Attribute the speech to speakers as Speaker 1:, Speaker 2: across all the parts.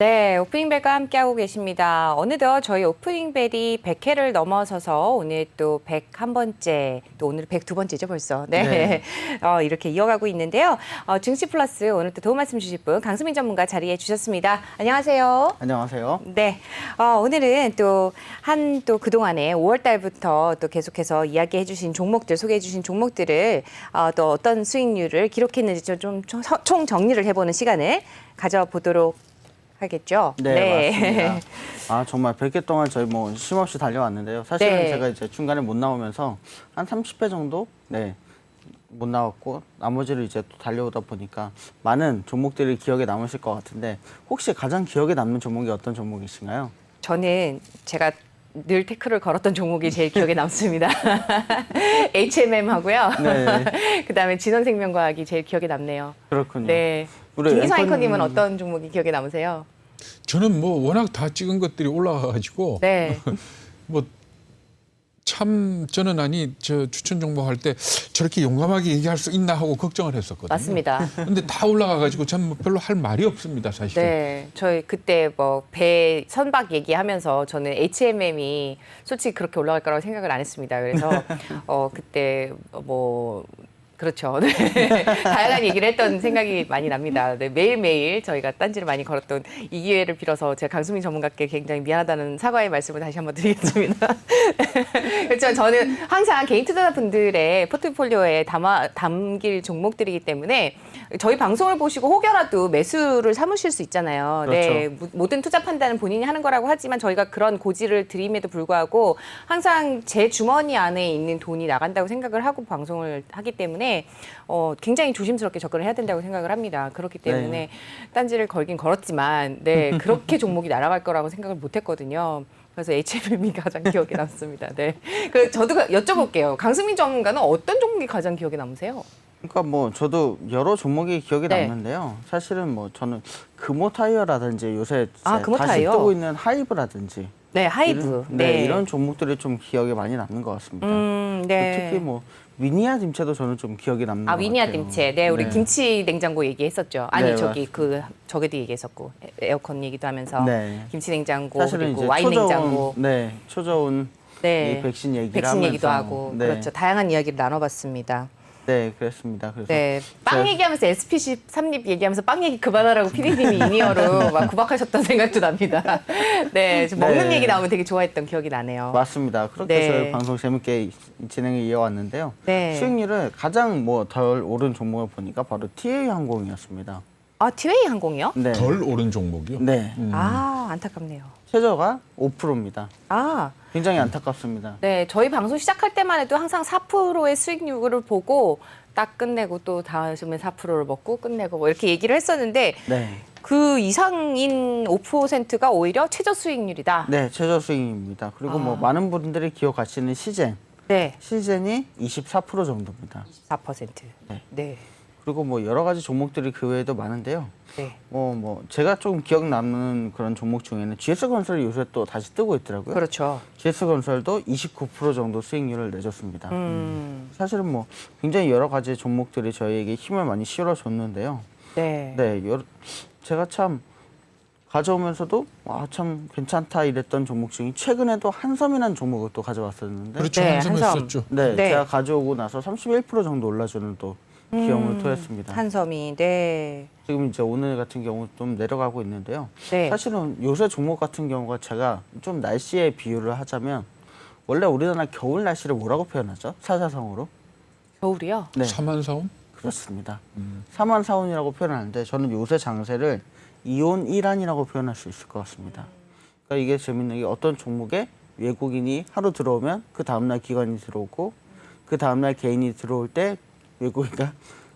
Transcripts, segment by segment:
Speaker 1: 네, 오프닝벨과 함께하고 계십니다. 어느덧 저희 오프닝벨이 100회를 넘어서서 오늘 또 101번째, 또 오늘 102번째죠 벌써. 네,
Speaker 2: 네.
Speaker 1: 이렇게 이어가고 있는데요. 증시 플러스 오늘 또 도움 말씀 주실 분 강수민 전문가 자리해 주셨습니다. 안녕하세요.
Speaker 2: 안녕하세요.
Speaker 1: 네, 오늘은 또 그동안에 5월 달부터 또 계속해서 이야기해 주신 종목들, 소개해 주신 종목들을 또 어떤 수익률을 기록했는지 좀 총 정리를 해보는 시간을 가져보도록 하겠죠.
Speaker 2: 네, 맞습니다. 정말 100개 동안 저희 뭐 쉼없이 달려왔는데요. 사실은
Speaker 1: 네.
Speaker 2: 제가 이제 중간에 못 나오면서 한 30회 정도 못 나왔고 나머지를 이제 또 달려오다 보니까 많은 종목들이 기억에 남으실 것 같은데 혹시 가장 기억에 남는 종목이 어떤 종목이신가요?
Speaker 1: 저는 제가 늘 태클을 걸었던 종목이 제일 기억에 남습니다. HMM 하고요.
Speaker 2: 네.
Speaker 1: 그다음에 진원생명과학이 제일 기억에 남네요.
Speaker 2: 그렇군요.
Speaker 1: 네.
Speaker 2: 우리
Speaker 1: 김기성
Speaker 2: 앵커님-
Speaker 1: 앵커님은 어떤 종목이 기억에 남으세요?
Speaker 3: 저는 뭐 워낙 다 찍은 것들이 올라가가지고
Speaker 1: 네.
Speaker 3: 뭐 참 저는 저 추천 종목 할 때 저렇게 용감하게 얘기할 수 있나 하고 걱정을 했었거든요.
Speaker 1: 맞습니다.
Speaker 3: 근데 다 올라가가지고 저는 뭐 별로 할 말이 없습니다, 사실은.
Speaker 1: 네, 저희 그때 뭐 배 선박 얘기하면서 저는 HMM이 솔직히 그렇게 올라갈 거라고 생각을 안 했습니다. 그래서 그때 뭐 그렇죠. 네. 다양한 얘기를 했던 생각이 많이 납니다. 네, 매일매일 저희가 딴지를 많이 걸었던 이 기회를 빌어서 제가 강수민 전문가께 굉장히 미안하다는 사과의 말씀을 다시 한번 드리겠습니다. 그렇지만 저는 항상 개인 투자자분들의 포트폴리오에 담길 종목들이기 때문에 저희 방송을 보시고 혹여라도 매수를 삼으실 수 있잖아요. 네, 모든 투자 판단은 본인이 하는 거라고 하지만 저희가 그런 고지를 드림에도 불구하고 항상 제 주머니 안에 있는 돈이 나간다고 생각을 하고 방송을 하기 때문에 굉장히 조심스럽게 접근을 해야 된다고 생각을 합니다. 그렇기 때문에
Speaker 2: 네.
Speaker 1: 딴지를 걸긴 걸었지만 네, 그렇게 종목이 날아갈 거라고 생각을 못 했거든요. 그래서 HMM이 가장 기억에 남습니다. 네. 저도 여쭤볼게요. 강수민 전문가는 어떤 종목이 가장 기억에 남으세요?
Speaker 2: 그러니까 뭐 저도 여러 종목이 기억에
Speaker 1: 네.
Speaker 2: 남는데요. 사실은 뭐 저는 금호 타이어라든지 요새
Speaker 1: 금호
Speaker 2: 다시
Speaker 1: 타이어.
Speaker 2: 뜨고 있는 하이브라든지
Speaker 1: 네, 하이브.
Speaker 2: 이런 종목들이 좀 기억에 많이 남는 것 같습니다.
Speaker 1: 네.
Speaker 2: 특히 뭐 위니아 딤체도 저는 좀 기억에 남는 것 같아요.
Speaker 1: 위니아 딤체. 네, 우리 김치 냉장고 얘기했었죠. 아니,
Speaker 2: 네,
Speaker 1: 저기도 얘기했었고. 에어컨 얘기도 하면서.
Speaker 2: 네.
Speaker 1: 김치 냉장고,
Speaker 2: 사실은
Speaker 1: 그리고
Speaker 2: 이제
Speaker 1: 와인 냉장고.
Speaker 2: 초저온
Speaker 1: 네.
Speaker 2: 이 백신 얘기를
Speaker 1: 백신 얘기도
Speaker 2: 하면서,
Speaker 1: 하고.
Speaker 2: 네.
Speaker 1: 그렇죠. 다양한 이야기를 나눠봤습니다.
Speaker 2: 네, 그랬습니다. 그래서
Speaker 1: 네. 빵 얘기하면서 SPC 삼립 얘기하면서 빵 얘기 그만하라고 PD님이 인이어로 막 구박하셨던 생각도 납니다. 네. 좀 먹는
Speaker 2: 네.
Speaker 1: 얘기 나오면 되게 좋아했던 기억이 나네요.
Speaker 2: 맞습니다. 그렇게
Speaker 1: 네.
Speaker 2: 저희 방송 재밌게 진행을 이어왔는데요.
Speaker 1: 네.
Speaker 2: 수익률을 가장 덜 오른 종목을 보니까 바로 TA항공이었습니다.
Speaker 1: 티웨이 항공이요?
Speaker 2: 네.
Speaker 3: 덜 오른 종목이요.
Speaker 2: 네.
Speaker 1: 안타깝네요.
Speaker 2: 최저가 5%입니다. 굉장히
Speaker 1: 음.
Speaker 2: 안타깝습니다.
Speaker 1: 네, 저희 방송 시작할 때만 해도 항상 4%의 수익률을 보고 딱 끝내고 또 다음에 4%를 먹고 끝내고 뭐 이렇게 얘기를 했었는데
Speaker 2: 네.
Speaker 1: 그 이상인 5%가 오히려 최저 수익률이다.
Speaker 2: 네, 최저 수익입니다. 그리고 뭐 많은 분들이 기억하시는 시젠.
Speaker 1: 네,
Speaker 2: 시젠이 24% 정도입니다.
Speaker 1: 4%.
Speaker 2: 네.
Speaker 1: 네.
Speaker 2: 그리고 뭐 여러 가지 종목들이 그 외에도 많은데요.
Speaker 1: 네.
Speaker 2: 뭐 제가 좀 기억 남는 그런 종목 중에는 GS건설이 요새 또 다시 뜨고 있더라고요.
Speaker 1: 그렇죠.
Speaker 2: GS건설도 29% 정도 수익률을 내줬습니다.
Speaker 1: 음.
Speaker 2: 사실은 뭐 굉장히 여러 가지 종목들이 저희에게 힘을 많이 실어줬는데요.
Speaker 1: 네.
Speaker 2: 네, 제가 참 가져오면서도 참 괜찮다 이랬던 종목 중에 최근에도 한섬이라는 종목을 또 가져왔었는데
Speaker 3: 그렇죠.
Speaker 1: 네,
Speaker 3: 한섬
Speaker 1: 한섬.
Speaker 3: 했었죠.
Speaker 2: 네,
Speaker 1: 네.
Speaker 2: 제가 가져오고 나서 31% 정도 올라주는 또 기염을 토했습니다.
Speaker 1: 한섬이. 네.
Speaker 2: 지금 이제 오늘 같은 경우 좀 내려가고 있는데요.
Speaker 1: 네.
Speaker 2: 사실은 요새 종목 같은 경우가 제가 좀 날씨에 비유를 하자면 원래 우리나라 겨울 날씨를 뭐라고 표현하죠? 사자성어로?
Speaker 1: 겨울이요?
Speaker 2: 네,
Speaker 3: 사만사온?
Speaker 2: 그렇습니다. 사만사온이라고 표현하는데 저는 요새 장세를 이온이란이라고 표현할 수 있을 것 같습니다. 그러니까 이게 재밌는 게 어떤 종목에 외국인이 하루 들어오면 그 다음날 기관이 들어오고 그 다음날 개인이 들어올 때 외국인과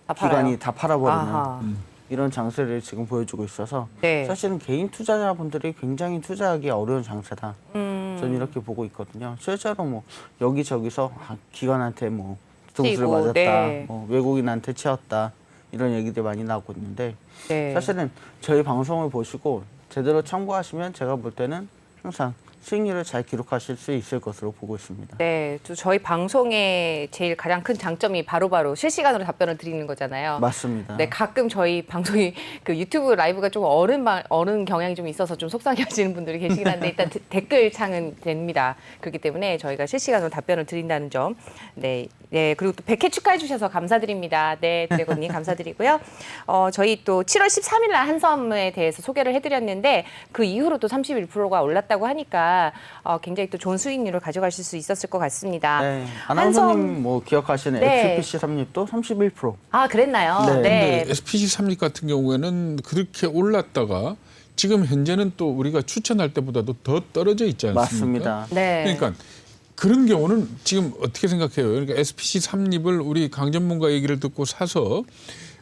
Speaker 1: 다 팔아요.
Speaker 2: 기관이 다 팔아버리는
Speaker 1: 아하.
Speaker 2: 이런 장세를 지금 보여주고 있어서
Speaker 1: 네.
Speaker 2: 사실은 개인 투자자분들이 굉장히 투자하기 어려운 장세다. 저는 이렇게 보고 있거든요. 실제로 뭐 여기저기서 기관한테 뭐 뒤통수를
Speaker 1: 치고,
Speaker 2: 맞았다,
Speaker 1: 네.
Speaker 2: 뭐 외국인한테 치였다 이런 얘기들 많이 나오고 있는데
Speaker 1: 네.
Speaker 2: 사실은 저희 방송을 보시고 제대로 참고하시면 제가 볼 때는 항상 수익률을 잘 기록하실 수 있을 것으로 보고 있습니다.
Speaker 1: 네, 또 저희 방송의 제일 가장 큰 장점이 바로바로 실시간으로 답변을 드리는 거잖아요.
Speaker 2: 맞습니다.
Speaker 1: 네, 가끔 저희 방송이 그 유튜브 라이브가 좀 어른 경향이 좀 있어서 좀 속상해하시는 분들이 계시긴 한데 일단 댓글 창은 됩니다. 그렇기 때문에 저희가 실시간으로 답변을 드린다는 점, 네, 네 그리고 또 100회 축하해 주셔서 감사드립니다. 네, 드래곤님 감사드리고요. 저희 또 7월 13일 날 한섬에 대해서 소개를 해드렸는데 그 이후로 또 31%가 올랐다고 하니까 굉장히 또 좋은 수익률을 가져가실 수 있었을 것 같습니다.
Speaker 2: 네, 아나운서님 뭐 기억하시는
Speaker 1: 네.
Speaker 2: SPC 삼립도 31%.
Speaker 1: 아, 그랬나요?
Speaker 2: 네.
Speaker 1: 네.
Speaker 3: 근데 SPC 삼립 같은 경우에는 그렇게 올랐다가 지금 현재는 또 우리가 추천할 때보다도 더 떨어져 있지 않습니까?
Speaker 2: 맞습니다.
Speaker 1: 네.
Speaker 3: 그러니까 그런 경우는 지금 어떻게 생각해요? 그러니까 SPC 삼립을 우리 강 전문가 얘기를 듣고 사서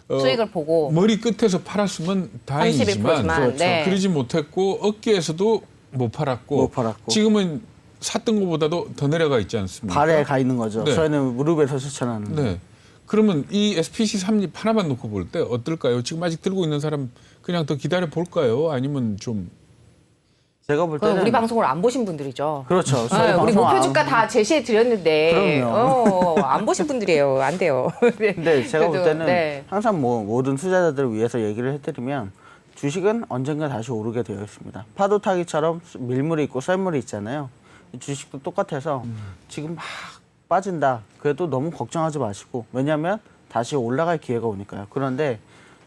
Speaker 1: 수익을 보고
Speaker 3: 머리 끝에서 팔았으면 다행이지만
Speaker 1: 31%지만,
Speaker 2: 그렇죠.
Speaker 1: 네.
Speaker 3: 그러지 못했고 업계에서도 못 팔았고, 지금은 샀던 것보다도 더 내려가 있지 않습니까?
Speaker 2: 발에 가 있는 거죠.
Speaker 3: 네.
Speaker 2: 저희는 무릎에서 추천하는.
Speaker 3: 네. 그러면 이 SPC 삼립 하나만 놓고 볼 때 어떨까요? 지금 아직 들고 있는 사람 그냥 더 기다려 볼까요? 아니면 좀
Speaker 2: 제가 볼
Speaker 1: 그건
Speaker 2: 때는
Speaker 1: 우리 방송을 안 보신 분들이죠.
Speaker 2: 그렇죠. 저희
Speaker 1: 네, 우리
Speaker 2: 방송
Speaker 1: 목표
Speaker 2: 안-
Speaker 1: 주가 다 제시해 드렸는데 안 보신 분들이에요. 안 돼요. 네.
Speaker 2: 근데 제가 볼
Speaker 1: 그래도,
Speaker 2: 때는
Speaker 1: 네.
Speaker 2: 항상 뭐 모든 투자자들을 위해서 얘기를 해드리면 주식은 언젠가 다시 오르게 되어 있습니다. 파도 타기처럼 밀물이 있고 썰물이 있잖아요. 주식도 똑같아서 지금 막 빠진다. 그래도 너무 걱정하지 마시고, 왜냐하면 다시 올라갈 기회가 오니까요. 그런데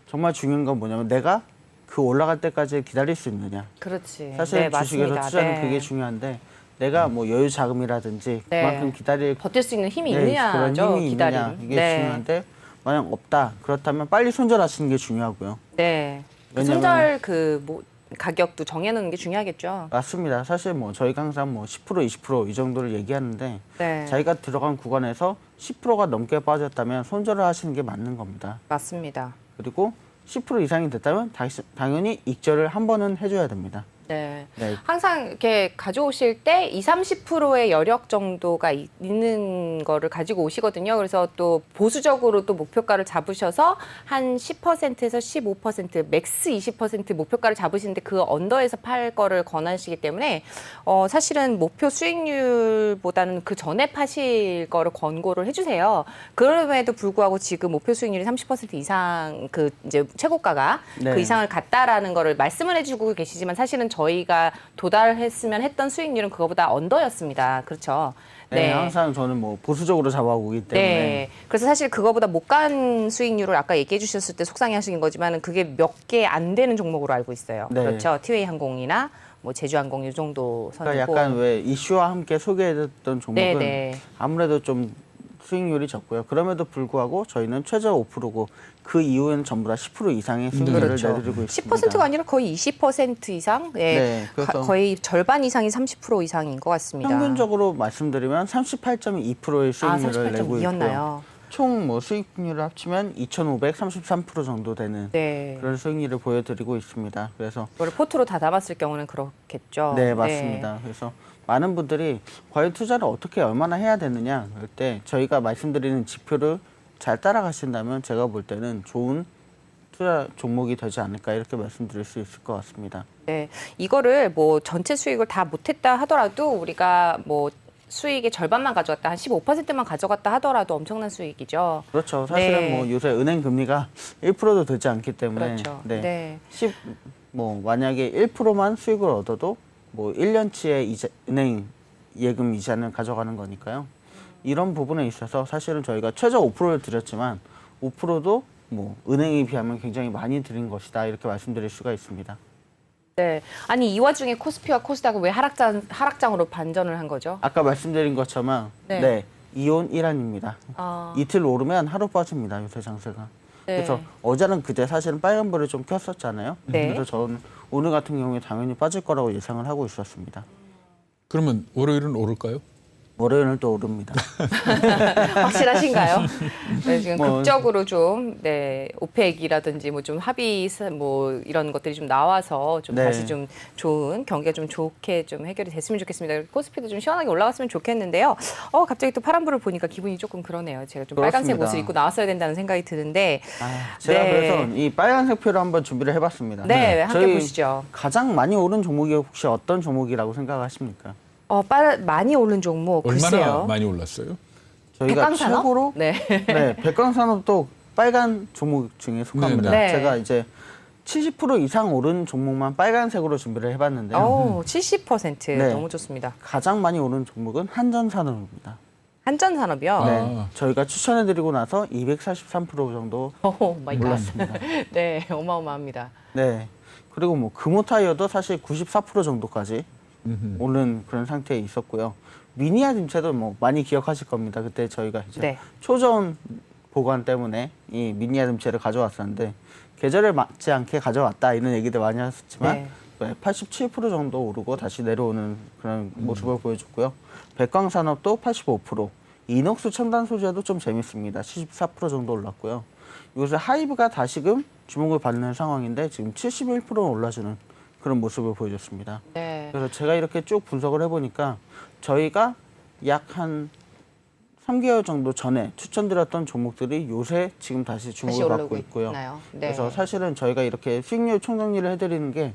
Speaker 2: 정말 중요한 건 뭐냐면 내가 그 올라갈 때까지 기다릴 수 있느냐.
Speaker 1: 그렇지.
Speaker 2: 사실
Speaker 1: 네,
Speaker 2: 주식에서
Speaker 1: 맞습니다.
Speaker 2: 투자는
Speaker 1: 네.
Speaker 2: 그게 중요한데 내가 뭐 여유 자금이라든지
Speaker 1: 네.
Speaker 2: 그만큼 기다릴
Speaker 1: 버틸 수 있는 힘이
Speaker 2: 그런
Speaker 1: 있느냐죠.
Speaker 2: 힘이
Speaker 1: 기다림.
Speaker 2: 있느냐 이게
Speaker 1: 네.
Speaker 2: 중요한데 만약 없다 그렇다면 빨리 손절하시는 게 중요하고요.
Speaker 1: 네. 그
Speaker 2: 왜냐면-
Speaker 1: 손절 뭐 가격도 정해놓는 게 중요하겠죠.
Speaker 2: 맞습니다. 사실 뭐 저희가 항상 뭐 10% 20% 이 정도를 얘기하는데
Speaker 1: 네.
Speaker 2: 자기가 들어간 구간에서 10%가 넘게 빠졌다면 손절을 하시는 게 맞는 겁니다.
Speaker 1: 맞습니다.
Speaker 2: 그리고 10% 이상이 됐다면 당연히 익절을 한 번은 해줘야 됩니다.
Speaker 1: 네.
Speaker 2: 네.
Speaker 1: 항상 이렇게 가져오실 때 20-30%의 여력 정도가 있는 거를 가지고 오시거든요. 그래서 또 보수적으로 또 목표가를 잡으셔서 한 10%에서 15%, 맥스 20% 목표가를 잡으시는데 그 언더에서 팔 거를 권하시기 때문에 사실은 목표 수익률보다는 그 전에 파실 거를 권고를 해주세요. 그럼에도 불구하고 지금 목표 수익률이 30% 이상 그 이제 최고가가
Speaker 2: 네.
Speaker 1: 그 이상을 갔다라는 거를 말씀을 해주고 계시지만 사실은 저희가 도달했으면 했던 수익률은 그거보다 언더였습니다. 그렇죠?
Speaker 2: 네, 항상 저는 뭐 보수적으로 잡아오기 때문에
Speaker 1: 네. 그래서 사실 그거보다 못 간 수익률을 아까 얘기해 주셨을 때 속상해 하시는 거지만 그게 몇 개 안 되는 종목으로 알고 있어요.
Speaker 2: 네.
Speaker 1: 그렇죠. 티웨이 항공이나 뭐 제주항공 이 정도 선이고.
Speaker 2: 그러니까 약간 왜 이슈와 함께 소개해드렸던 종목은
Speaker 1: 네.
Speaker 2: 아무래도 좀 수익률이 적고요. 그럼에도 불구하고 저희는 최저 5%고 그 이후에는 전부 다 10% 이상의 수익률을
Speaker 1: 그렇죠.
Speaker 2: 내드리고 있습니다.
Speaker 1: 10%가 아니라 거의 20% 이상? 네.
Speaker 2: 네, 그래서
Speaker 1: 거의 절반 이상이 30% 이상인 것 같습니다.
Speaker 2: 평균적으로 말씀드리면 38.2%의 수익률을 내고 있고요.
Speaker 1: 38.2였나요?
Speaker 2: 총 뭐 수익률을 합치면 2,533% 정도 되는
Speaker 1: 네.
Speaker 2: 그런 수익률을 보여드리고 있습니다. 그래서
Speaker 1: 그걸 포트로 다 담았을 경우는 그렇겠죠.
Speaker 2: 네, 맞습니다. 그래서 많은 분들이 과연 투자를 어떻게 얼마나 해야 되느냐 할 때 저희가 말씀드리는 지표를 잘 따라가신다면 제가 볼 때는 좋은 투자 종목이 되지 않을까 이렇게 말씀드릴 수 있을 것 같습니다.
Speaker 1: 네, 이거를 뭐 전체 수익을 다 못했다 하더라도 우리가 뭐 수익의 절반만 가져갔다, 한 15%만 가져갔다 하더라도 엄청난 수익이죠.
Speaker 2: 그렇죠. 사실은
Speaker 1: 네.
Speaker 2: 뭐 요새 은행 금리가 1%도 되지 않기 때문에
Speaker 1: 그렇죠.
Speaker 2: 네.
Speaker 1: 네.
Speaker 2: 뭐 만약에 1%만 수익을 얻어도 뭐 1년치의 은행 예금 이자는 가져가는 거니까요. 이런 부분에 있어서 사실은 저희가 최저 5%를 드렸지만 5%도 뭐 은행에 비하면 굉장히 많이 드린 것이다 이렇게 말씀드릴 수가 있습니다.
Speaker 1: 네. 아니 이 와중에 코스피와 코스닥은 왜 하락장으로 반전을 한 거죠?
Speaker 2: 아까 말씀드린 것처럼
Speaker 1: 네.
Speaker 2: 네, 이온 일환입니다.
Speaker 1: 아,
Speaker 2: 이틀 오르면 하루 빠집니다. 요새 장세가.
Speaker 1: 네.
Speaker 2: 그래서 어제는 그때 사실은 빨간불을 좀 켰었잖아요.
Speaker 1: 네.
Speaker 2: 그래서 저는 오늘 같은 경우에 당연히 빠질 거라고 예상을 하고 있었습니다.
Speaker 3: 그러면 월요일은 오를까요?
Speaker 2: 월요일은 또 오릅니다.
Speaker 1: 확실하신가요? 네, 지금
Speaker 2: 뭐,
Speaker 1: 극적으로 좀 오펙이라든지 뭐 좀 합의 뭐 이런 것들이 좀 나와서 좀
Speaker 2: 네.
Speaker 1: 다시 좀 좋은 경기가 좀 좋게 좀 해결이 됐으면 좋겠습니다. 코스피도 좀 시원하게 올라갔으면 좋겠는데요. 갑자기 또 파란불을 보니까 기분이 조금 그러네요. 제가 좀 빨간색
Speaker 2: 그렇습니다.
Speaker 1: 옷을 입고 나왔어야 된다는 생각이 드는데
Speaker 2: 제가
Speaker 1: 네.
Speaker 2: 그래서 이 빨간색 표를 한번 준비를 해봤습니다.
Speaker 1: 네, 함께
Speaker 2: 저희
Speaker 1: 보시죠.
Speaker 2: 가장 많이 오른 종목이 혹시 어떤 종목이라고 생각하십니까?
Speaker 1: 많이 오른 종목
Speaker 3: 얼마나
Speaker 1: 글쎄요.
Speaker 3: 많이 올랐어요?
Speaker 2: 저희가
Speaker 1: 백광산업?
Speaker 2: 최고로
Speaker 1: 네.
Speaker 2: 네, 백광산업도 빨간 종목 중에 속합니다.
Speaker 1: 네.
Speaker 2: 제가 이제 70% 이상 오른 종목만 빨간색으로 준비를 해봤는데요.
Speaker 1: 70%
Speaker 2: 네.
Speaker 1: 너무 좋습니다.
Speaker 2: 가장 많이 오른 종목은 한전산업입니다.
Speaker 1: 한전산업이요.
Speaker 2: 네, 저희가 추천해드리고 나서 243% 정도
Speaker 1: 오 마이 갓.
Speaker 2: 올랐습니다.
Speaker 1: 네, 어마어마합니다.
Speaker 2: 네, 그리고 뭐 금호타이어도 사실 94% 정도까지 오른 그런 상태에 있었고요. 미니아 dim체도 뭐 많이 기억하실 겁니다. 그때 저희가 이제
Speaker 1: 네.
Speaker 2: 초저온 보관 때문에 이 미니아 dim체를 가져왔었는데 계절에 맞지 않게 가져왔다 이런 얘기들 많이 하셨지만
Speaker 1: 네.
Speaker 2: 87% 정도 오르고 다시 내려오는 그런 모습을 보여줬고요. 백광산업도 85%, 이녹스 첨단 소재도 좀 재밌습니다. 74% 정도 올랐고요. 요새 하이브가 다시금 주목을 받는 상황인데 지금 71% 올라주는 그런 모습을 보여줬습니다.
Speaker 1: 네.
Speaker 2: 그래서 제가 이렇게 쭉 분석을 해보니까 저희가 약 한 3개월 정도 전에 추천드렸던 종목들이 요새 지금 다시
Speaker 1: 다시
Speaker 2: 주목을
Speaker 1: 오르고
Speaker 2: 받고 있고요.
Speaker 1: 있나요? 네.
Speaker 2: 그래서 사실은 저희가 이렇게 수익률 총정리를 해드리는 게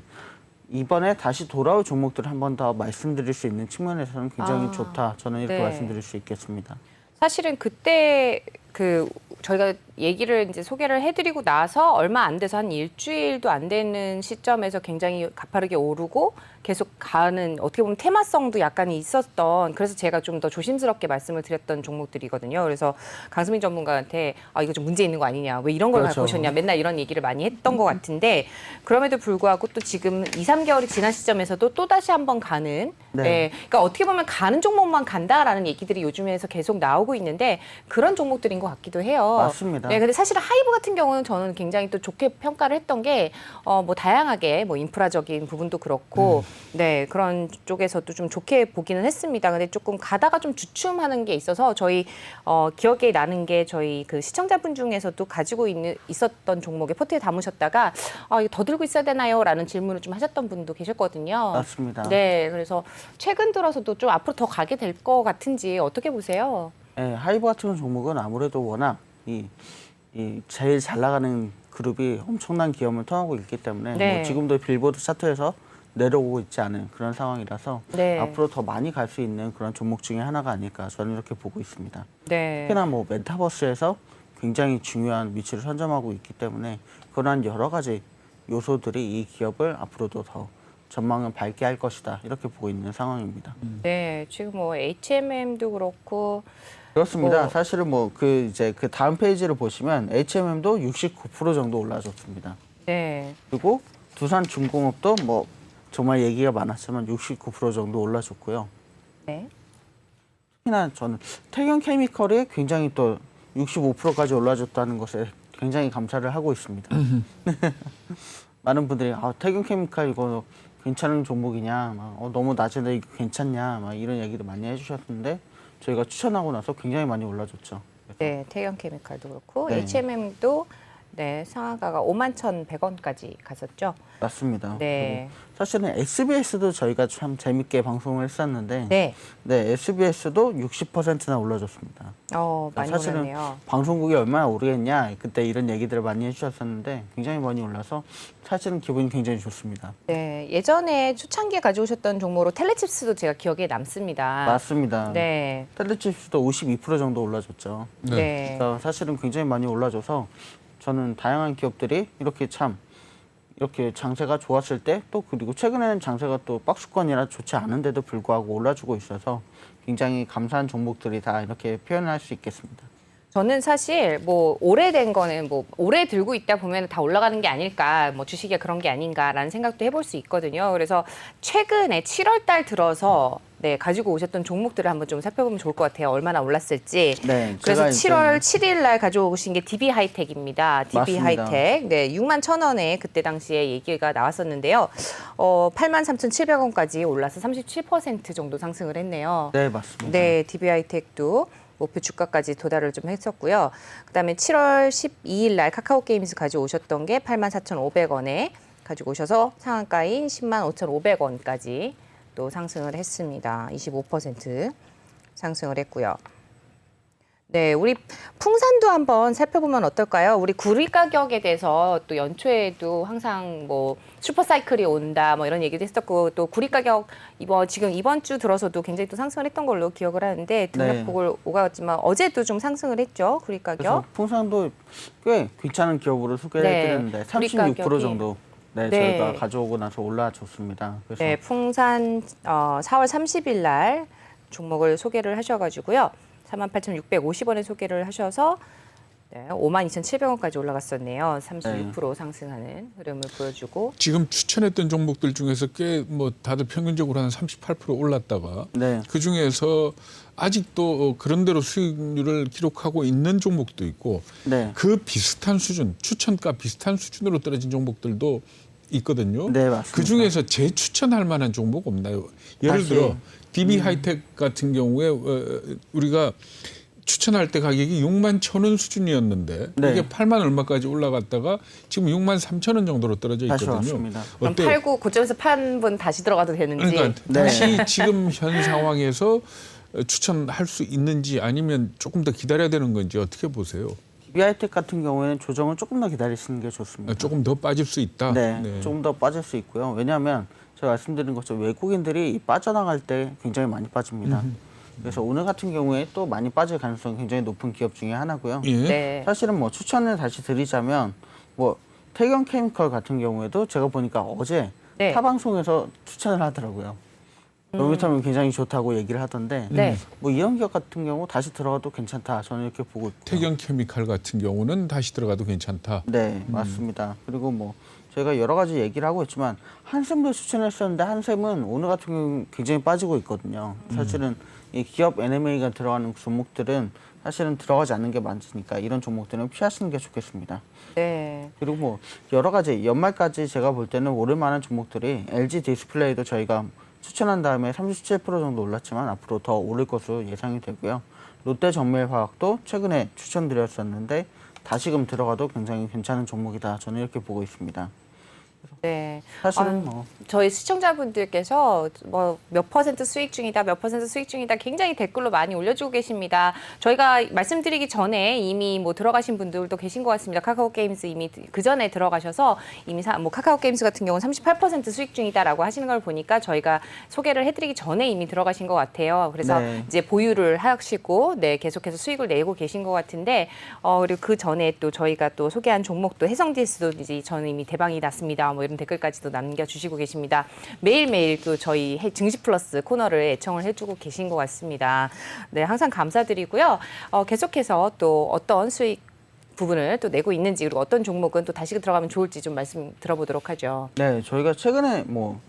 Speaker 2: 이번에 다시 돌아올 종목들을 한 번 더 말씀드릴 수 있는 측면에서는 굉장히 좋다. 저는 이렇게
Speaker 1: 네.
Speaker 2: 말씀드릴 수 있겠습니다.
Speaker 1: 사실은 그때 저희가 얘기를 이제 소개를 해드리고 나서 얼마 안 돼서 한 일주일도 안 되는 시점에서 굉장히 가파르게 오르고 계속 가는 어떻게 보면 테마성도 약간 있었던 그래서 제가 좀 더 조심스럽게 말씀을 드렸던 종목들이거든요. 그래서 강수민 전문가한테 이거 좀 문제 있는 거 아니냐, 왜 이런 걸
Speaker 2: 그렇죠.
Speaker 1: 갖고 오셨냐, 맨날 이런 얘기를 많이 했던 것 같은데 그럼에도 불구하고 또 지금 2, 3개월이 지난 시점에서도 또 다시 한번 가는
Speaker 2: 네.
Speaker 1: 그러니까 어떻게 보면 가는 종목만 간다라는 얘기들이 요즘에서 계속 나오고 있는데 그런 종목들인 것 같기도 해요.
Speaker 2: 맞습니다.
Speaker 1: 네, 근데 사실은 하이브 같은 경우는 저는 굉장히 또 좋게 평가를 했던 게 뭐 다양하게 뭐 인프라적인 부분도 그렇고 네 그런 쪽에서도 좀 좋게 보기는 했습니다. 근데 조금 가다가 좀 주춤하는 게 있어서 저희 기억에 나는 게 저희 그 시청자분 중에서도 가지고 있었던 종목에 포트에 담으셨다가 이거 더 들고 있어야 되나요?라는 질문을 좀 하셨던 분도 계셨거든요.
Speaker 2: 맞습니다.
Speaker 1: 네, 그래서 최근 들어서도 좀 앞으로 더 가게 될 것 같은지 어떻게 보세요?
Speaker 2: 네, 하이브 같은 종목은 아무래도 워낙 이 제일 잘 나가는 그룹이 엄청난 기염을 통하고 있기 때문에
Speaker 1: 네.
Speaker 2: 뭐 지금도 빌보드 차트에서 내려오고 있지 않은 그런 상황이라서
Speaker 1: 네.
Speaker 2: 앞으로 더 많이 갈 수 있는 그런 종목 중에 하나가 아닐까 저는 이렇게 보고 있습니다.
Speaker 1: 네.
Speaker 2: 특히나 뭐 메타버스에서 굉장히 중요한 위치를 선점하고 있기 때문에 그러한 여러 가지 요소들이 이 기업을 앞으로도 더 전망은 밝게 할 것이다 이렇게 보고 있는 상황입니다.
Speaker 1: 네, 지금 뭐 HMM도 그렇고
Speaker 2: 그렇습니다.
Speaker 1: 뭐-
Speaker 2: 사실은 뭐 그 다음 페이지를 보시면 HMM도 69% 정도 올라졌습니다.
Speaker 1: 네.
Speaker 2: 그리고 두산중공업도 뭐 정말 얘기가 많았지만 69% 정도 올라줬고요.
Speaker 1: 네.
Speaker 2: 특히나 저는 태경케미컬이 굉장히 또 65%까지 올라줬다는 것에 굉장히 감사를 하고 있습니다. 많은 분들이 태경케미컬 이거 괜찮은 종목이냐, 막, 너무 낮은데 이거 괜찮냐, 막 이런 얘기도 많이 해주셨는데 저희가 추천하고 나서 굉장히 많이 올라줬죠.
Speaker 1: 네, 태경케미칼도 그렇고
Speaker 2: 네.
Speaker 1: HMM도 네, 상한가가 51,100원까지 갔었죠.
Speaker 2: 맞습니다.
Speaker 1: 네.
Speaker 2: 그리고 사실은 SBS도 저희가 참 재밌게 방송을 했었는데
Speaker 1: 네.
Speaker 2: SBS도 60%나 올라줬습니다.
Speaker 1: 많이
Speaker 2: 사실은
Speaker 1: 올랐네요.
Speaker 2: 방송국이 얼마나 오르겠냐 그때 이런 얘기들을 많이 해주셨었는데 굉장히 많이 올라서 사실은 기분이 굉장히 좋습니다.
Speaker 1: 네, 예전에 초창기에 가져오셨던 종목으로 텔레칩스도 제가 기억에 남습니다.
Speaker 2: 맞습니다.
Speaker 1: 네.
Speaker 2: 텔레칩스도 52% 정도 올라줬죠.
Speaker 3: 네.
Speaker 1: 네.
Speaker 2: 그래서 사실은 굉장히 많이 올라줘서 저는 다양한 기업들이 이렇게 장세가 좋았을 때 또 그리고 최근에는 장세가 또 박스권이라 좋지 않은데도 불구하고 올라주고 있어서 굉장히 감사한 종목들이 다 이렇게 표현할 수 있겠습니다.
Speaker 1: 저는 사실 뭐 오래된 거는 뭐 오래 들고 있다 보면 다 올라가는 게 아닐까, 뭐 주식이 그런 게 아닌가라는 생각도 해볼 수 있거든요. 그래서 최근에 7월 달 들어서 네, 가지고 오셨던 종목들을 한번 좀 살펴보면 좋을 것 같아요. 얼마나 올랐을지.
Speaker 2: 네,
Speaker 1: 그래서
Speaker 2: 제가
Speaker 1: 7월 7일 날 가져오신 게 DB 하이텍입니다. DB
Speaker 2: 맞습니다.
Speaker 1: 하이텍. 네, 61,000원에 그때 당시에 얘기가 나왔었는데요. 83,700원까지 올라서 37% 정도 상승을 했네요.
Speaker 2: 네, 맞습니다.
Speaker 1: 네, DB 하이텍도 목표 주가까지 도달을 좀 했었고요. 그다음에 7월 12일 날 카카오 게임즈 가져오셨던 게 84,500원에 가지고 오셔서 상한가인 105,500원까지 또 상승을 했습니다. 25% 상승을 했고요. 네, 우리 풍산도 한번 살펴보면 어떨까요? 우리 구리 가격에 대해서 또 연초에도 항상 뭐 슈퍼사이클이 온다 뭐 이런 얘기도 했었고 또 구리 가격 지금 이번 주 들어서도 굉장히 또 상승을 했던 걸로 기억을 하는데 등락폭을 오갔지만 어제도 좀 상승을 했죠, 구리
Speaker 2: 그래서
Speaker 1: 가격.
Speaker 2: 풍산도 꽤 괜찮은 기업으로 소개를
Speaker 1: 네,
Speaker 2: 해드렸는데
Speaker 1: 구리
Speaker 2: 36%
Speaker 1: 가격이.
Speaker 2: 정도
Speaker 1: 네.
Speaker 2: 저희가 가져오고 나서 올라줬습니다. 그래서
Speaker 1: 네, 풍산 4월 30일 날 종목을 소개를 하셔가지고요. 48,650원에 소개를 하셔서 네, 52,700원까지 올라갔었네요. 36% 상승하는 흐름을 보여주고
Speaker 3: 지금 추천했던 종목들 중에서 꽤 뭐 다들 평균적으로 한 38% 올랐다가
Speaker 2: 네.
Speaker 3: 그 중에서 아직도 그런 대로 수익률을 기록하고 있는 종목도 있고
Speaker 2: 네.
Speaker 3: 그 비슷한 수준, 추천가 비슷한 수준으로 떨어진 종목들도 있거든요.
Speaker 2: 네, 맞습니다.
Speaker 3: 그 중에서 재추천할 만한 종목 없나요? 예를
Speaker 2: 다시,
Speaker 3: 들어 DB 하이텍 같은 경우에 우리가 추천할 때 가격이 6만 1,000원 수준이었는데
Speaker 2: 네.
Speaker 3: 이게 8만 얼마까지 올라갔다가 지금 6만 3,000원 정도로 떨어져
Speaker 2: 다시
Speaker 3: 있거든요.
Speaker 2: 왔습니다.
Speaker 1: 그럼
Speaker 3: 어때요?
Speaker 1: 팔고 고점에서 판 분 다시 들어가도 되는지.
Speaker 3: 그러니까
Speaker 2: 네.
Speaker 3: 다시 지금 현 상황에서 추천할 수 있는지 아니면 조금 더 기다려야 되는 건지 어떻게 보세요?
Speaker 2: 비하이텍 같은 경우에는 조정을 조금 더 기다리시는 게 좋습니다.
Speaker 3: 조금 더 빠질 수 있다.
Speaker 2: 네, 조금 더 빠질 수 있고요. 왜냐하면 제가 말씀드린 것처럼 외국인들이 빠져나갈 때 굉장히 많이 빠집니다. 그래서 오늘 같은 경우에 또 많이 빠질 가능성이 굉장히 높은 기업 중에 하나고요.
Speaker 3: 예.
Speaker 1: 네.
Speaker 2: 사실은 뭐 추천을 다시 드리자면 뭐 태경 케미컬 같은 경우에도 제가 보니까 어제
Speaker 1: 네.
Speaker 2: 타 방송에서 추천을 하더라고요. 로미터면 굉장히 좋다고 얘기를 하던데
Speaker 1: 네.
Speaker 2: 뭐 이런 기업 같은 경우 다시 들어가도 괜찮다. 저는 이렇게 보고 있고요.
Speaker 3: 태경 케미칼 같은 경우는 다시 들어가도 괜찮다.
Speaker 2: 네, 맞습니다. 그리고 뭐 저희가 여러 가지 얘기를 하고 있지만 한샘도 추천했었는데 한샘은 오늘 같은 경우 굉장히 빠지고 있거든요. 사실은 이 기업 NMA가 들어가는 종목들은 사실은 들어가지 않는 게 많으니까 이런 종목들은 피하시는 게 좋겠습니다.
Speaker 1: 네.
Speaker 2: 그리고 뭐 여러 가지 연말까지 제가 볼 때는 오를 만한 종목들이 LG 디스플레이도 저희가 추천한 다음에 37% 정도 올랐지만 앞으로 더 오를 것으로 예상이 되고요. 롯데 정밀화학도 최근에 추천드렸었는데 다시금 들어가도 굉장히 괜찮은 종목이다. 저는 이렇게 보고 있습니다.
Speaker 1: 네.
Speaker 2: 사실은 뭐
Speaker 1: 저희 시청자분들께서 뭐 몇 퍼센트 수익 중이다, 몇 퍼센트 수익 중이다 굉장히 댓글로 많이 올려주고 계십니다. 저희가 말씀드리기 전에 이미 뭐 들어가신 분들도 계신 것 같습니다. 카카오 게임즈 이미 그 전에 들어가셔서 이미 뭐 카카오 게임즈 같은 경우는 38% 수익 중이다라고 하시는 걸 보니까 저희가 소개를 해드리기 전에 이미 들어가신 것 같아요. 그래서
Speaker 2: 네.
Speaker 1: 이제 보유를 하시고 네 계속해서 수익을 내고 계신 것 같은데 그리고 그 전에 또 저희가 또 소개한 종목도 해성DS도 이제 저는 이미 대박이 났습니다. 뭐 이런 댓글까지도 남겨주시고 계십니다. 매일매일 또 저희 증시플러스 코너를 애청을 해주고 계신 것 같습니다. 네, 항상 감사드리고요. 계속해서 또 어떤 수익 부분을 또 내고 있는지 그리고 어떤 종목은 또 다시 들어가면 좋을지 좀 말씀 들어보도록 하죠.
Speaker 2: 네, 저희가 최근에 뭐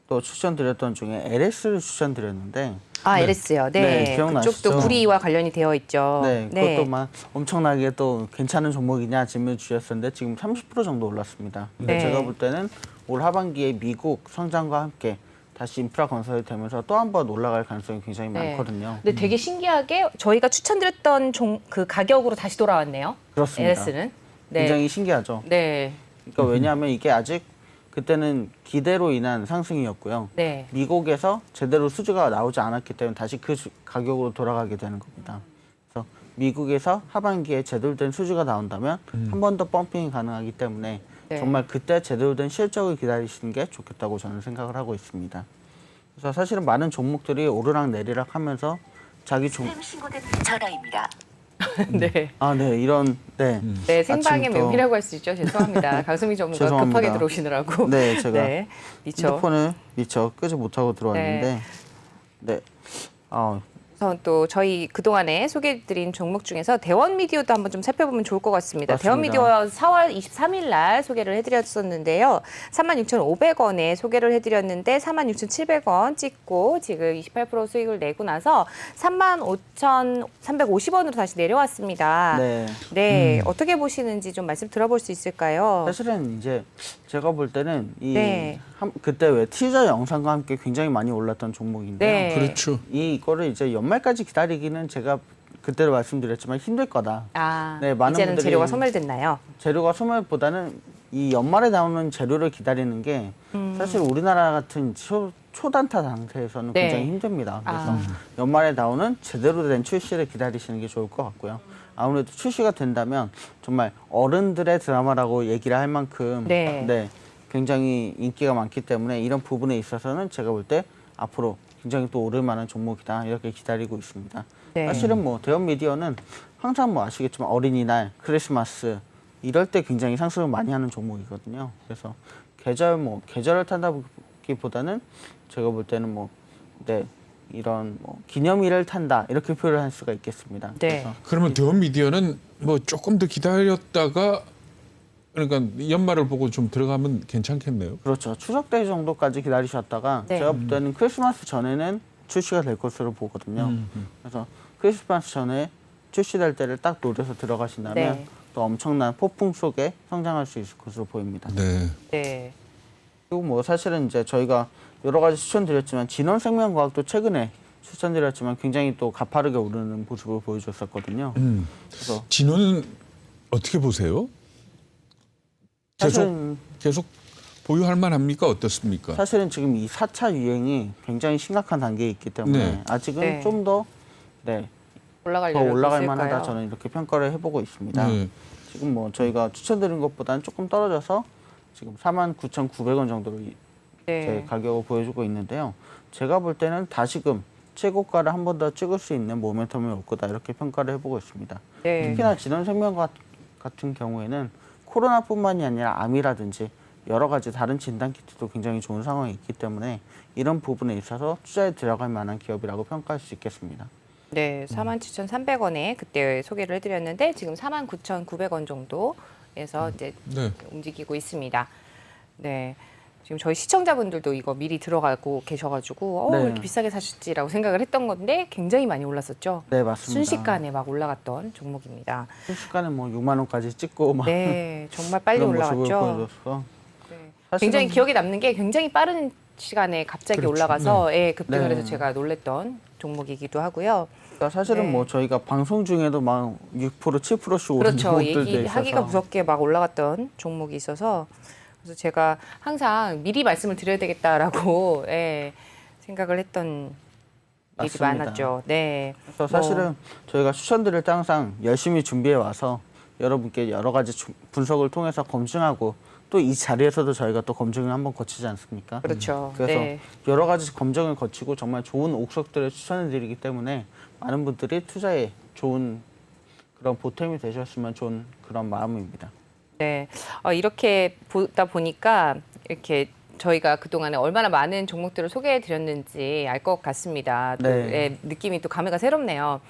Speaker 2: 또 추천드렸던 중에 LS를 추천드렸는데
Speaker 1: 아, LS요. 네,
Speaker 2: 네, 기억나시죠?
Speaker 1: 그쪽도 구리와 관련이 되어 있죠.
Speaker 2: 네, 그것도 막 엄청나게 또 괜찮은 종목이냐 질문 주셨었는데 지금 30% 정도 올랐습니다. 근데
Speaker 1: 네.
Speaker 2: 제가 볼 때는 올 하반기에 미국 성장과 함께 다시 인프라 건설이 되면서 또 한 번 올라갈 가능성이 굉장히
Speaker 1: 네.
Speaker 2: 많거든요.
Speaker 1: 근데 되게 신기하게 저희가 추천드렸던 그 가격으로 다시 돌아왔네요.
Speaker 2: 그렇습니다.
Speaker 1: LS는. 네.
Speaker 2: 굉장히 신기하죠.
Speaker 1: 네.
Speaker 2: 그러니까 왜냐하면 이게 아직 그때는 기대로 인한 상승이었고요.
Speaker 1: 네.
Speaker 2: 미국에서 제대로 수주가 나오지 않았기 때문에 다시 그 가격으로 돌아가게 되는 겁니다. 그래서 미국에서 하반기에 제대로 된 수주가 나온다면 한 번 더 펌핑이 가능하기 때문에
Speaker 1: 네.
Speaker 2: 정말 그때 제대로 된 실적을 기다리시는 게 좋겠다고 저는 생각을 하고 있습니다. 그래서 사실은 많은 종목들이 오르락 내리락 하면서 자기
Speaker 4: 신고된 전화입니다.
Speaker 1: 네.
Speaker 2: 네, 이런 네.
Speaker 1: 네, 생방의
Speaker 2: 아침부터
Speaker 1: 묘미라고 할 수 있죠. 죄송합니다. 강수미 전문가
Speaker 2: 죄송합니다.
Speaker 1: 급하게 들어오시느라고.
Speaker 2: 네, 제가
Speaker 1: 네, 미쳐.
Speaker 2: 핸드폰을 미처 끄지 못하고 들어왔는데 네.
Speaker 1: 우선 또 저희 그동안에 소개해드린 종목 중에서 대원미디어도 한번 좀 살펴보면 좋을 것 같습니다.
Speaker 2: 맞습니다.
Speaker 1: 대원미디어 4월 23일 날 소개를 해드렸었는데요. 36,500원에 소개를 해드렸는데 46,700원 찍고 지금 28% 수익을 내고 나서 35,350원으로 다시 내려왔습니다.
Speaker 2: 네.
Speaker 1: 네, 어떻게 보시는지 좀 말씀 들어볼 수 있을까요?
Speaker 2: 사실은 이제 제가 볼 때는
Speaker 1: 네.
Speaker 2: 그때 왜 티저 영상과 함께 굉장히 많이 올랐던 종목인데요.
Speaker 1: 네.
Speaker 3: 그렇죠.
Speaker 2: 이거를 이제 연말까지 기다리기는 제가 그때도 말씀드렸지만 힘들 거다.
Speaker 1: 아,
Speaker 2: 네, 많은
Speaker 1: 이제는
Speaker 2: 분들이
Speaker 1: 재료가 소멸됐나요?
Speaker 2: 재료가 소멸보다는 이 연말에 나오는 재료를 기다리는 게 사실 우리나라 같은 초단타 상태에서는
Speaker 1: 네.
Speaker 2: 굉장히 힘듭니다. 그래서
Speaker 1: 아.
Speaker 2: 연말에 나오는 제대로 된 출시를 기다리시는 게 좋을 것 같고요. 아무래도 출시가 된다면 정말 어른들의 드라마라고 얘기를 할 만큼
Speaker 1: 네.
Speaker 2: 굉장히 인기가 많기 때문에 이런 부분에 있어서는 제가 볼 때 앞으로 굉장히 또 오를 만한 종목이다 이렇게 기다리고 있습니다.
Speaker 1: 네.
Speaker 2: 사실은 뭐 대형 미디어는 항상 뭐 아시겠지만 어린이날, 크리스마스 이럴 때 굉장히 상승을 많이 하는 종목이거든요. 그래서 계절을 탄다기보다는 제가 볼 때는 이런 기념일을 탄다 이렇게 표현을 할 수가 있겠습니다.
Speaker 1: 네.
Speaker 2: 그래서
Speaker 3: 그러면 대형 미디어는 뭐 조금 더 기다렸다가 그러니까 연말을 보고 좀 들어가면 괜찮겠네요.
Speaker 2: 그렇죠. 추석 때 정도까지 기다리셨다가
Speaker 1: 네.
Speaker 2: 제가 볼 때는 크리스마스 전에는 출시가 될 것으로 보거든요. 그래서 크리스마스 전에 출시될 때를 딱 노려서 들어가신다면
Speaker 1: 네.
Speaker 2: 또 엄청난 폭풍 속에 성장할 수 있을 것으로 보입니다.
Speaker 3: 네.
Speaker 1: 네.
Speaker 2: 그리고 뭐 사실은 이제 저희가 여러 가지 추천드렸지만 진원생명과학도 최근에 추천드렸지만 굉장히 또 가파르게 오르는 모습을 보여줬었거든요. 그래서
Speaker 3: 진원은 어떻게 보세요?
Speaker 2: 사실은,
Speaker 3: 계속 보유할 만합니까? 어떻습니까?
Speaker 2: 사실은 지금 이 4차 유행이 굉장히 심각한 단계에 있기 때문에
Speaker 3: 네.
Speaker 2: 아직은
Speaker 1: 네.
Speaker 2: 좀 더
Speaker 1: 올라갈
Speaker 2: 더
Speaker 1: 여력이
Speaker 2: 올라갈
Speaker 1: 있을까요?
Speaker 2: 만하다 저는 이렇게 평가를 해보고 있습니다.
Speaker 3: 네.
Speaker 2: 지금 뭐 저희가 추천드린 것보다는 조금 떨어져서 지금 49,900원 정도로
Speaker 1: 네.
Speaker 2: 제 가격을 보여주고 있는데요. 제가 볼 때는 다시금 최고가를 한 번 더 찍을 수 있는 모멘텀이 올 거다 이렇게 평가를 해보고 있습니다.
Speaker 1: 네.
Speaker 2: 특히나 진원생명 같은 경우에는 코로나뿐만이 아니라 암이라든지 여러 가지 다른 진단 키트도 굉장히 좋은 상황이 있기 때문에 이런 부분에 있어서 투자에 들어갈 만한 기업이라고 평가할 수 있겠습니다.
Speaker 1: 네, 47,300원에 그때 소개를 해드렸는데 지금 49,900원 정도에서 이제
Speaker 3: 네.
Speaker 1: 움직이고 있습니다. 네, 지금 저희 시청자분들도 이거 미리 들어가고 계셔가지고
Speaker 2: 네.
Speaker 1: 왜 이렇게 비싸게 사실지라고 생각을 했던 건데 굉장히 많이 올랐었죠.
Speaker 2: 네, 맞습니다.
Speaker 1: 순식간에 막 올라갔던 종목입니다.
Speaker 2: 순식간에 뭐 6만 원까지 찍고 막
Speaker 1: 네, 정말 빨리
Speaker 2: 그런 모습을
Speaker 1: 올라갔죠.
Speaker 2: 보여줘서
Speaker 1: 네.
Speaker 2: 사실은-
Speaker 1: 굉장히 기억에 남는 게 굉장히 빠른 시간에 갑자기
Speaker 3: 그렇죠.
Speaker 1: 올라가서 급등을
Speaker 2: 네.
Speaker 1: 해서 제가 놀랬던 종목이기도 하고요.
Speaker 2: 그러니까 사실은
Speaker 1: 네.
Speaker 2: 뭐 저희가 방송 중에도 막 6%, 7%씩 오르는
Speaker 1: 그렇죠.
Speaker 2: 종목들도
Speaker 1: 얘기하기가
Speaker 2: 있어서
Speaker 1: 무섭게 막 올라갔던 종목이 있어서 그래서 제가 항상 미리 말씀을 드려야 되겠다라고 생각을 했던 일이
Speaker 2: 맞습니다.
Speaker 1: 많았죠. 네.
Speaker 2: 그래서 사실은 저희가 추천드릴 때 항상 열심히 준비해 와서 여러분께 여러 가지 분석을 통해서 검증하고 또 이 자리에서도 저희가 또 검증을 한번 거치지 않습니까?
Speaker 1: 그렇죠.
Speaker 2: 그래서
Speaker 1: 네.
Speaker 2: 여러 가지 검증을 거치고 정말 좋은 옥석들을 추천해 드리기 때문에 많은 분들이 투자에 좋은 그런 보탬이 되셨으면 좋은 그런 마음입니다.
Speaker 1: 네. 이렇게 보다 보니까 이렇게 저희가 그동안에 얼마나 많은 종목들을 소개해 드렸는지 알 것 같습니다. 또,
Speaker 2: 네.
Speaker 1: 느낌이 또 감회가 새롭네요.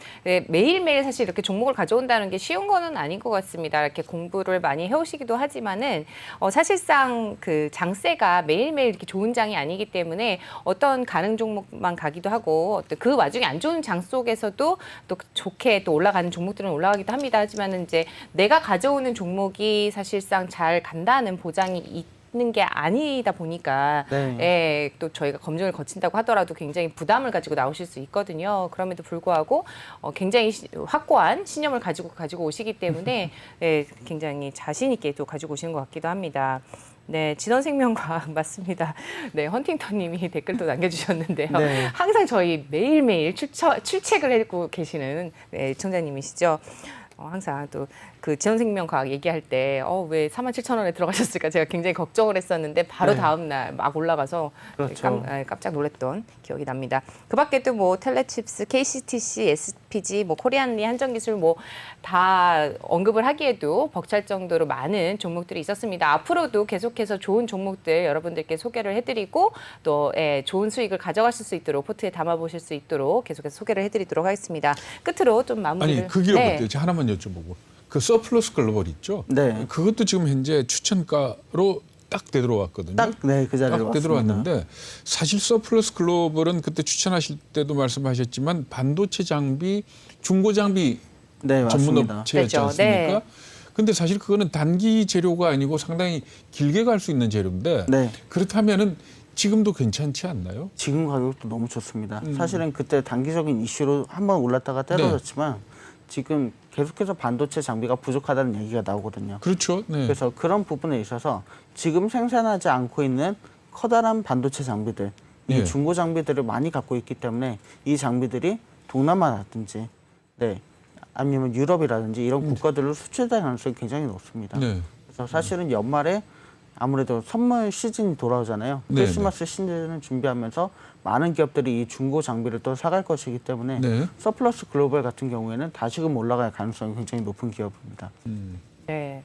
Speaker 1: 매일매일 사실 이렇게 종목을 가져온다는 게 쉬운 거는 아닌 것 같습니다. 이렇게 공부를 많이 해오시기도 하지만은 사실상 그 장세가 매일매일 이렇게 좋은 장이 아니기 때문에 어떤 가능 종목만 가기도 하고 어떤 그 와중에 안 좋은 장 속에서도 또 좋게 또 올라가는 종목들은 올라가기도 합니다. 하지만은 이제 내가 가져오는 종목이 사실상 잘 간다는 보장이 있는 게 아니다 보니까
Speaker 2: 네.
Speaker 1: 또 저희가 검증을 거친다고 하더라도 굉장히 부담을 가지고 나오실 수 있거든요. 그럼에도 불구하고 굉장히 확고한 신념을 가지고 오시기 때문에 굉장히 자신 있게 또 가지고 오시는 것 같기도 합니다. 네, 진원생명과학 맞습니다. 네, 헌팅턴님이 댓글도 남겨주셨는데요.
Speaker 2: 네.
Speaker 1: 항상 저희 매일매일 출첵을 하고 계시는 청자님이시죠. 항상 또 그 진원생명과학 얘기할 때 왜 47,000원에 들어가셨을까 제가 굉장히 걱정을 했었는데 바로
Speaker 2: 네.
Speaker 1: 다음 날 막 올라가서
Speaker 2: 그렇죠.
Speaker 1: 깜짝 놀랐던 기억이 납니다. 그 밖에 또 뭐 텔레칩스, KCTC, SPG, 뭐 코리안리, 한전기술 뭐 다 언급을 하기에도 벅찰 정도로 많은 종목들이 있었습니다. 앞으로도 계속해서 좋은 종목들 여러분들께 소개를 해드리고 또 좋은 수익을 가져가실 수 있도록 포트에 담아보실 수 있도록 계속해서 소개를 해드리도록 하겠습니다. 끝으로 좀 마무리를.
Speaker 3: 아니 그 기업 어때요? 제가 하나만 여쭤보고 그 서플러스 글로벌 있죠?
Speaker 2: 네.
Speaker 3: 그것도 지금 현재 추천가로 딱 되돌아왔거든요.
Speaker 2: 그 자리로
Speaker 3: 딱 되돌아왔는데 사실 서플러스 글로벌은 그때 추천하실 때도 말씀하셨지만 반도체 장비, 중고 장비
Speaker 2: 네,
Speaker 3: 전문
Speaker 2: 맞습니다.
Speaker 3: 업체였지
Speaker 1: 그렇죠.
Speaker 3: 않습니까?
Speaker 1: 네.
Speaker 3: 근데 사실 그거는 단기 재료가 아니고 상당히 길게 갈 수 있는 재료인데
Speaker 2: 네.
Speaker 3: 그렇다면은 지금도 괜찮지 않나요?
Speaker 2: 지금 가격도 너무 좋습니다. 사실은 그때 단기적인 이슈로 한번 올랐다가 떨어졌지만 지금 계속해서 반도체 장비가 부족하다는 얘기가 나오거든요.
Speaker 3: 그렇죠. 네.
Speaker 2: 그래서 그런 부분에 있어서 지금 생산하지 않고 있는 커다란 반도체 장비들, 이
Speaker 3: 예.
Speaker 2: 중고 장비들을 많이 갖고 있기 때문에 이 장비들이 동남아라든지, 네, 아니면 유럽이라든지 이런 국가들로 수출될 가능성이 굉장히 높습니다.
Speaker 3: 네.
Speaker 2: 그래서 사실은 연말에 아무래도 선물 시즌이 돌아오잖아요.
Speaker 3: 네,
Speaker 2: 크리스마스 시즌을 준비하면서 많은 기업들이 이 중고 장비를 또 사갈 것이기 때문에
Speaker 3: 네.
Speaker 2: 서플러스 글로벌 같은 경우에는 다시금 올라갈 가능성이 굉장히 높은 기업입니다.
Speaker 1: 네.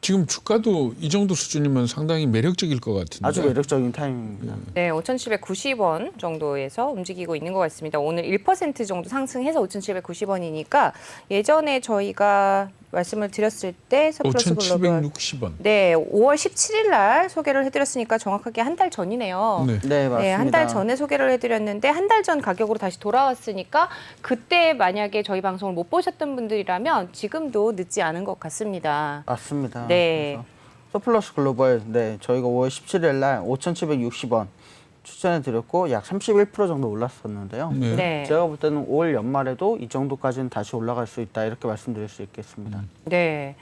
Speaker 3: 지금 주가도 이 정도 수준이면 상당히 매력적일 것 같은데.
Speaker 2: 아주 매력적인 타이밍입니다.
Speaker 1: 네, 5,790원 정도에서 움직이고 있는 것 같습니다. 오늘 1% 정도 상승해서 5,790원이니까 예전에 저희가 말씀을 드렸을 때 서플러스 글로벌
Speaker 3: 5,760원.
Speaker 1: 네, 5월 17일 날 소개를 해드렸으니까 정확하게 한 달 전이네요.
Speaker 3: 네.
Speaker 2: 네, 맞습니다.
Speaker 1: 네, 한 달 전에 소개를 해드렸는데 한 달 전 가격으로 다시 돌아왔으니까 그때 만약에 저희 방송을 못 보셨던 분들이라면 지금도 늦지 않은 것 같습니다.
Speaker 2: 맞습니다.
Speaker 1: 네.
Speaker 2: 그래서 서플러스 글로벌, 네, 저희가 5월 17일 날 5,760원 추천해드렸고 약 31% 정도 올랐었는데요.
Speaker 3: 네.
Speaker 1: 네.
Speaker 2: 제가 볼 때는 올 연말에도 이 정도까지는 다시 올라갈 수 있다 이렇게 말씀드릴 수 있겠습니다.
Speaker 1: 네.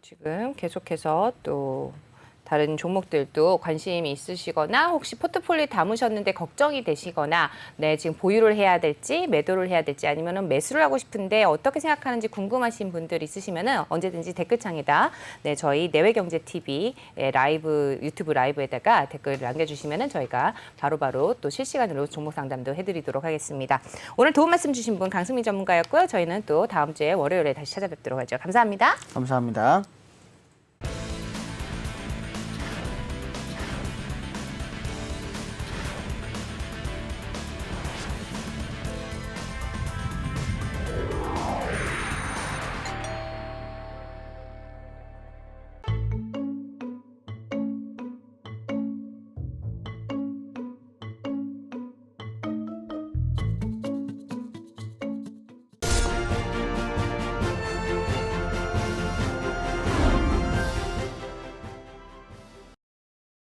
Speaker 1: 지금 계속해서 또 다른 종목들도 관심이 있으시거나 혹시 포트폴리오 담으셨는데 걱정이 되시거나 네, 지금 보유를 해야 될지 매도를 해야 될지 아니면은 매수를 하고 싶은데 어떻게 생각하는지 궁금하신 분들 있으시면은 언제든지 댓글창에다 네, 저희 내외경제TV 라이브 유튜브 라이브에다가 댓글을 남겨주시면은 저희가 바로바로 또 실시간으로 종목 상담도 해드리도록 하겠습니다. 오늘 도움 말씀 주신 분 강승민 전문가였고요. 저희는 또 다음 주에 월요일에 다시 찾아뵙도록 하죠. 감사합니다.
Speaker 2: 감사합니다.